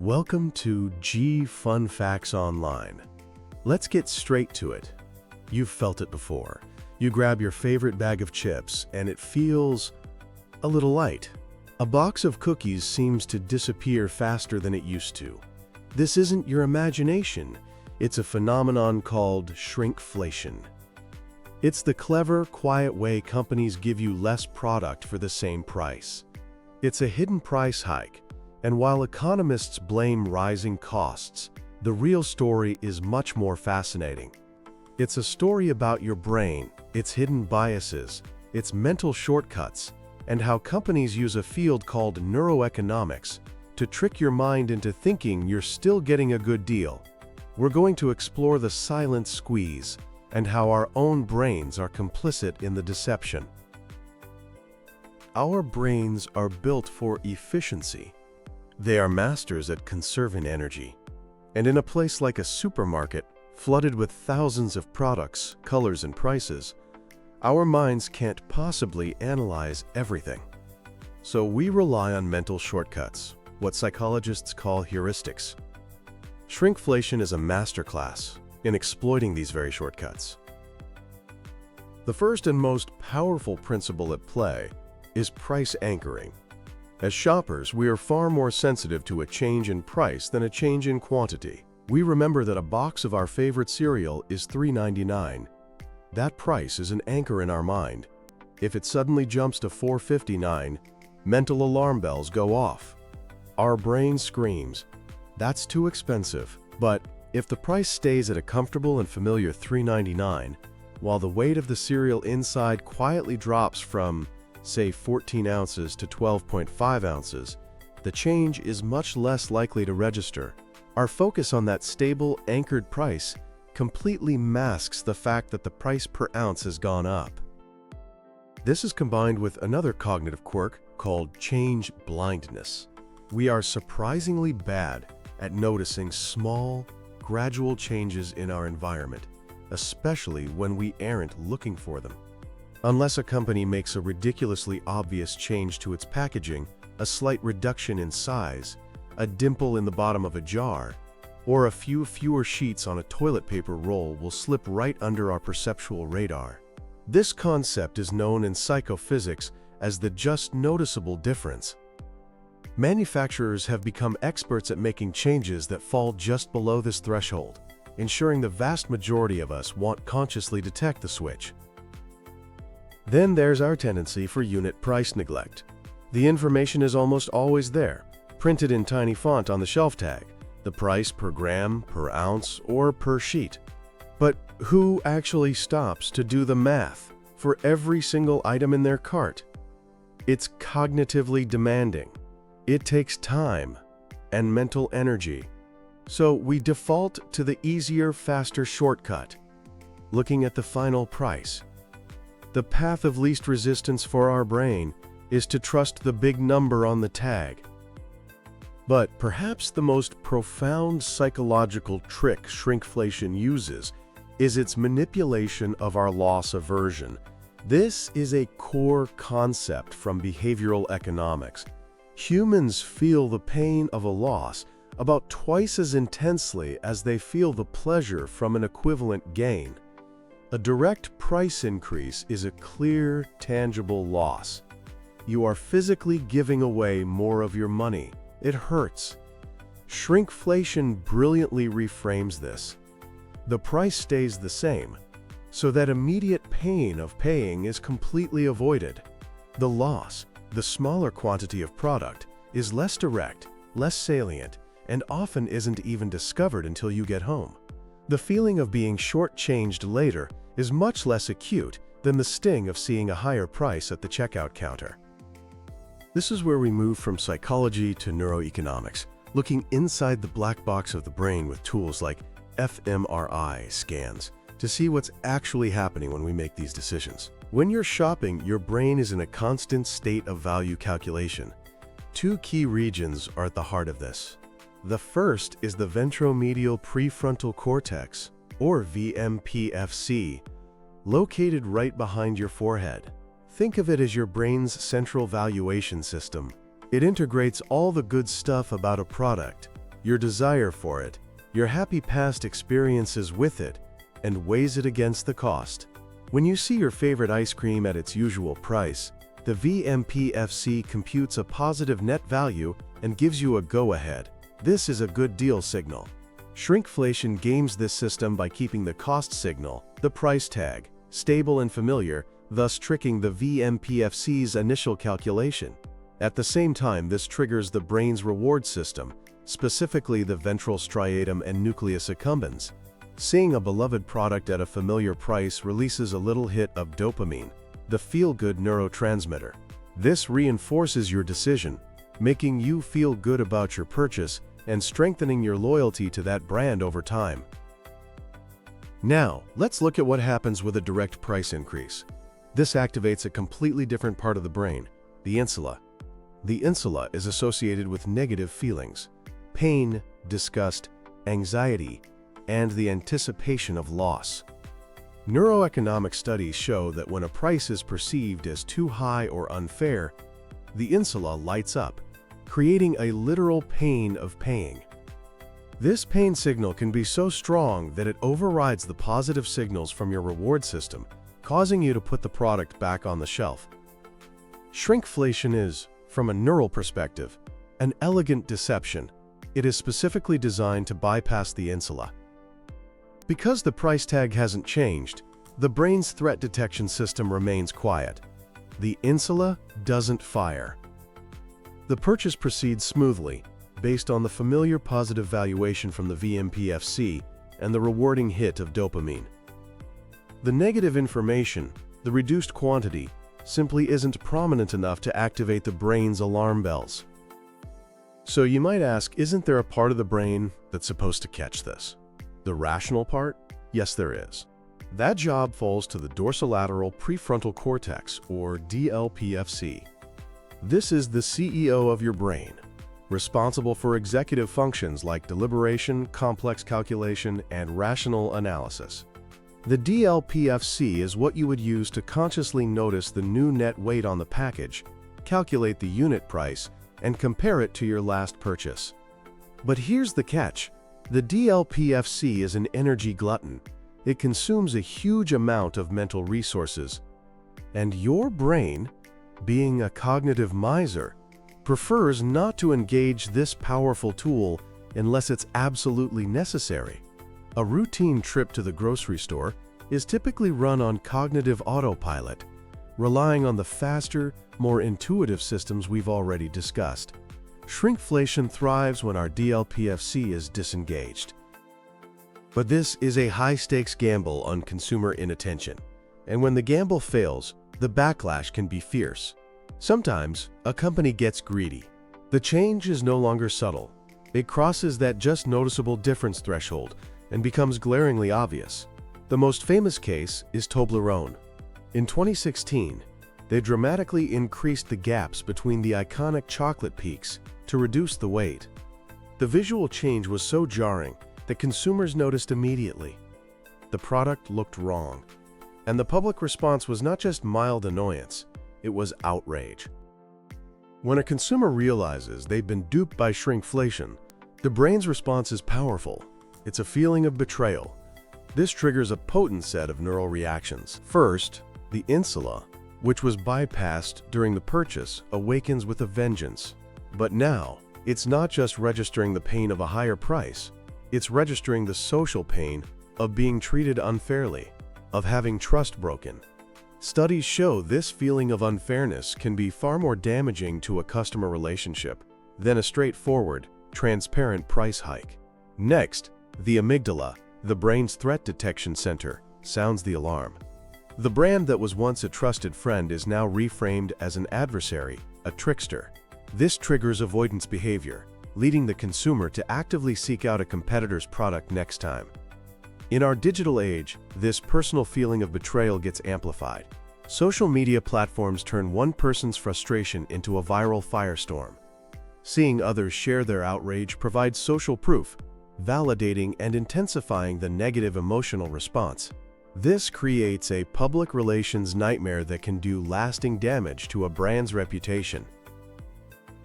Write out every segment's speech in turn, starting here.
Welcome to G Fun Facts Online. Let's get straight to it. You've felt it before. You grab your favorite bag of chips and it feels a little light. A box of cookies seems to disappear faster than it used to. This isn't your imagination. It's a phenomenon called shrinkflation. It's the clever, quiet way companies give you less product for the same price. It's a hidden price hike. And while economists blame rising costs, the real story is much more fascinating. It's a story about your brain, its hidden biases, its mental shortcuts, and how companies use a field called neuroeconomics to trick your mind into thinking you're still getting a good deal. We're going to explore the silent squeeze and how our own brains are complicit in the deception. Our brains are built for efficiency. They are masters at conserving energy. And in a place like a supermarket, flooded with thousands of products, colors, and prices, our minds can't possibly analyze everything. So we rely on mental shortcuts, what psychologists call heuristics. Shrinkflation is a masterclass in exploiting these very shortcuts. The first and most powerful principle at play is price anchoring. As shoppers, we are far more sensitive to a change in price than a change in quantity. We remember that a box of our favorite cereal is $3.99. That price is an anchor in our mind. If it suddenly jumps to $4.59, mental alarm bells go off. Our brain screams, "That's too expensive." But if the price stays at a comfortable and familiar $3.99, while the weight of the cereal inside quietly drops from, say, 14 ounces to 12.5 ounces, the change is much less likely to register. Our focus on that stable, anchored price completely masks the fact that the price per ounce has gone up. This is combined with another cognitive quirk called change blindness. We are surprisingly bad at noticing small, gradual changes in our environment, especially when we aren't looking for them. Unless a company makes a ridiculously obvious change to its packaging, a slight reduction in size, a dimple in the bottom of a jar, or a few fewer sheets on a toilet paper roll will slip right under our perceptual radar. This concept is known in psychophysics as the just noticeable difference. Manufacturers have become experts at making changes that fall just below this threshold, ensuring the vast majority of us won't consciously detect the switch. Then there's our tendency for unit price neglect. The information is almost always there, printed in tiny font on the shelf tag, the price per gram, per ounce, or per sheet. But who actually stops to do the math for every single item in their cart? It's cognitively demanding. It takes time and mental energy. So we default to the easier, faster shortcut, looking at the final price. The path of least resistance for our brain is to trust the big number on the tag. But perhaps the most profound psychological trick shrinkflation uses is its manipulation of our loss aversion. This is a core concept from behavioral economics. Humans feel the pain of a loss about twice as intensely as they feel the pleasure from an equivalent gain. A direct price increase is a clear, tangible loss. You are physically giving away more of your money. It hurts. Shrinkflation brilliantly reframes this. The price stays the same, so that immediate pain of paying is completely avoided. The loss, the smaller quantity of product, is less direct, less salient, and often isn't even discovered until you get home. The feeling of being shortchanged later is much less acute than the sting of seeing a higher price at the checkout counter. This is where we move from psychology to neuroeconomics, looking inside the black box of the brain with tools like fMRI scans to see what's actually happening when we make these decisions. When you're shopping, your brain is in a constant state of value calculation. Two key regions are at the heart of this. The first is the ventromedial prefrontal cortex, or VMPFC, located right behind your forehead. Think of it as your brain's central valuation system. It integrates all the good stuff about a product, your desire for it, your happy past experiences with it, and weighs it against the cost. When you see your favorite ice cream at its usual price, the VMPFC computes a positive net value and gives you a go-ahead. This is a good deal signal. Shrinkflation games this system by keeping the cost signal, the price tag, stable and familiar, thus tricking the VMPFC's initial calculation. At the same time, this triggers the brain's reward system, specifically the ventral striatum and nucleus accumbens. Seeing a beloved product at a familiar price releases a little hit of dopamine, the feel-good neurotransmitter. This reinforces your decision, making you feel good about your purchase and strengthening your loyalty to that brand over time. Now, let's look at what happens with a direct price increase. This activates a completely different part of the brain, the insula. The insula is associated with negative feelings, pain, disgust, anxiety, and the anticipation of loss. Neuro-economic studies show that when a price is perceived as too high or unfair, the insula lights up, creating a literal pain of paying. This pain signal can be so strong that it overrides the positive signals from your reward system, causing you to put the product back on the shelf. Shrinkflation is, from a neural perspective, an elegant deception. It is specifically designed to bypass the insula. Because the price tag hasn't changed, the brain's threat detection system remains quiet. The insula doesn't fire. The purchase proceeds smoothly, based on the familiar positive valuation from the VMPFC and the rewarding hit of dopamine. The negative information, the reduced quantity, simply isn't prominent enough to activate the brain's alarm bells. So you might ask, isn't there a part of the brain that's supposed to catch this? The rational part? Yes, there is. That job falls to the dorsolateral prefrontal cortex, or DLPFC. This is the CEO of your brain, responsible for executive functions like deliberation, complex calculation, and rational analysis. The DLPFC is what you would use to consciously notice the new net weight on the package, calculate the unit price, and compare it to your last purchase. But here's the catch. The DLPFC is an energy glutton. It consumes a huge amount of mental resources. And your brain, being a cognitive miser, prefers not to engage this powerful tool unless it's absolutely necessary. A routine trip to the grocery store is typically run on cognitive autopilot, relying on the faster, more intuitive systems we've already discussed. Shrinkflation thrives when our DLPFC is disengaged. But this is a high-stakes gamble on consumer inattention, and when the gamble fails, the backlash can be fierce. Sometimes, a company gets greedy. The change is no longer subtle. It crosses that just noticeable difference threshold and becomes glaringly obvious. The most famous case is Toblerone. In 2016, they dramatically increased the gaps between the iconic chocolate peaks to reduce the weight. The visual change was so jarring that consumers noticed immediately. The product looked wrong, and the public response was not just mild annoyance, it was outrage. When a consumer realizes they've been duped by shrinkflation, the brain's response is powerful. It's a feeling of betrayal. This triggers a potent set of neural reactions. First, the insula, which was bypassed during the purchase, awakens with a vengeance. But now, it's not just registering the pain of a higher price, it's registering the social pain of being treated unfairly, of having trust broken. Studies show this feeling of unfairness can be far more damaging to a customer relationship than a straightforward, transparent price hike. Next, the amygdala, the brain's threat detection center, sounds the alarm. The brand that was once a trusted friend is now reframed as an adversary, a trickster. This triggers avoidance behavior, leading the consumer to actively seek out a competitor's product next time. In our digital age, this personal feeling of betrayal gets amplified. Social media platforms turn one person's frustration into a viral firestorm. Seeing others share their outrage provides social proof, validating and intensifying the negative emotional response. This creates a public relations nightmare that can do lasting damage to a brand's reputation.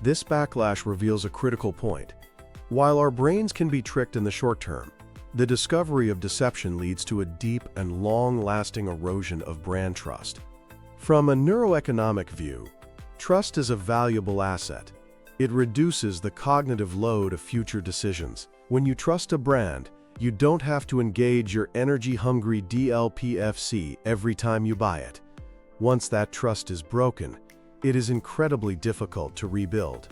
This backlash reveals a critical point. While our brains can be tricked in the short term, the discovery of deception leads to a deep and long-lasting erosion of brand trust. From a neuroeconomic view, trust is a valuable asset. It reduces the cognitive load of future decisions. When you trust a brand, you don't have to engage your energy-hungry DLPFC every time you buy it. Once that trust is broken, it is incredibly difficult to rebuild.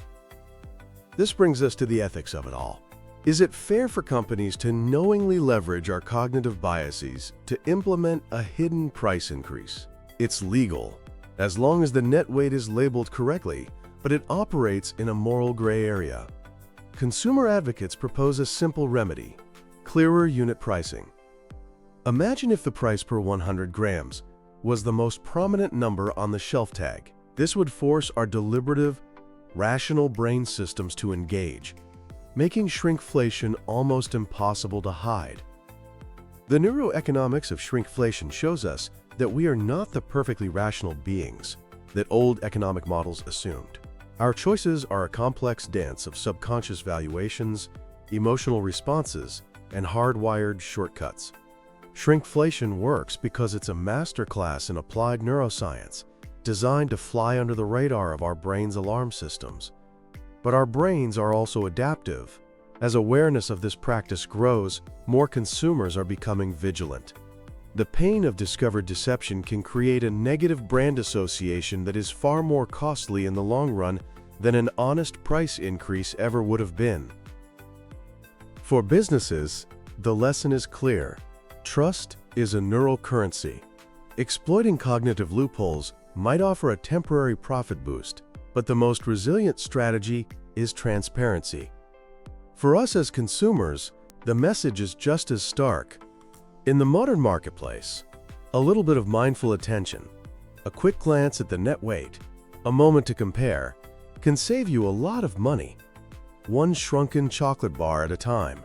This brings us to the ethics of it all. Is it fair for companies to knowingly leverage our cognitive biases to implement a hidden price increase? It's legal, as long as the net weight is labeled correctly, but it operates in a moral gray area. Consumer advocates propose a simple remedy: clearer unit pricing. Imagine if the price per 100 grams was the most prominent number on the shelf tag. This would force our deliberative, rational brain systems to engage, making shrinkflation almost impossible to hide. The neuroeconomics of shrinkflation shows us that we are not the perfectly rational beings that old economic models assumed. Our choices are a complex dance of subconscious valuations, emotional responses, and hardwired shortcuts. Shrinkflation works because it's a masterclass in applied neuroscience, designed to fly under the radar of our brain's alarm systems. But our brains are also adaptive. As awareness of this practice grows, more consumers are becoming vigilant. The pain of discovered deception can create a negative brand association that is far more costly in the long run than an honest price increase ever would have been. For businesses, the lesson is clear. Trust is a neural currency. Exploiting cognitive loopholes might offer a temporary profit boost, but the most resilient strategy is transparency. For us as consumers, the message is just as stark. In the modern marketplace, a little bit of mindful attention, a quick glance at the net weight, a moment to compare, can save you a lot of money, one shrunken chocolate bar at a time.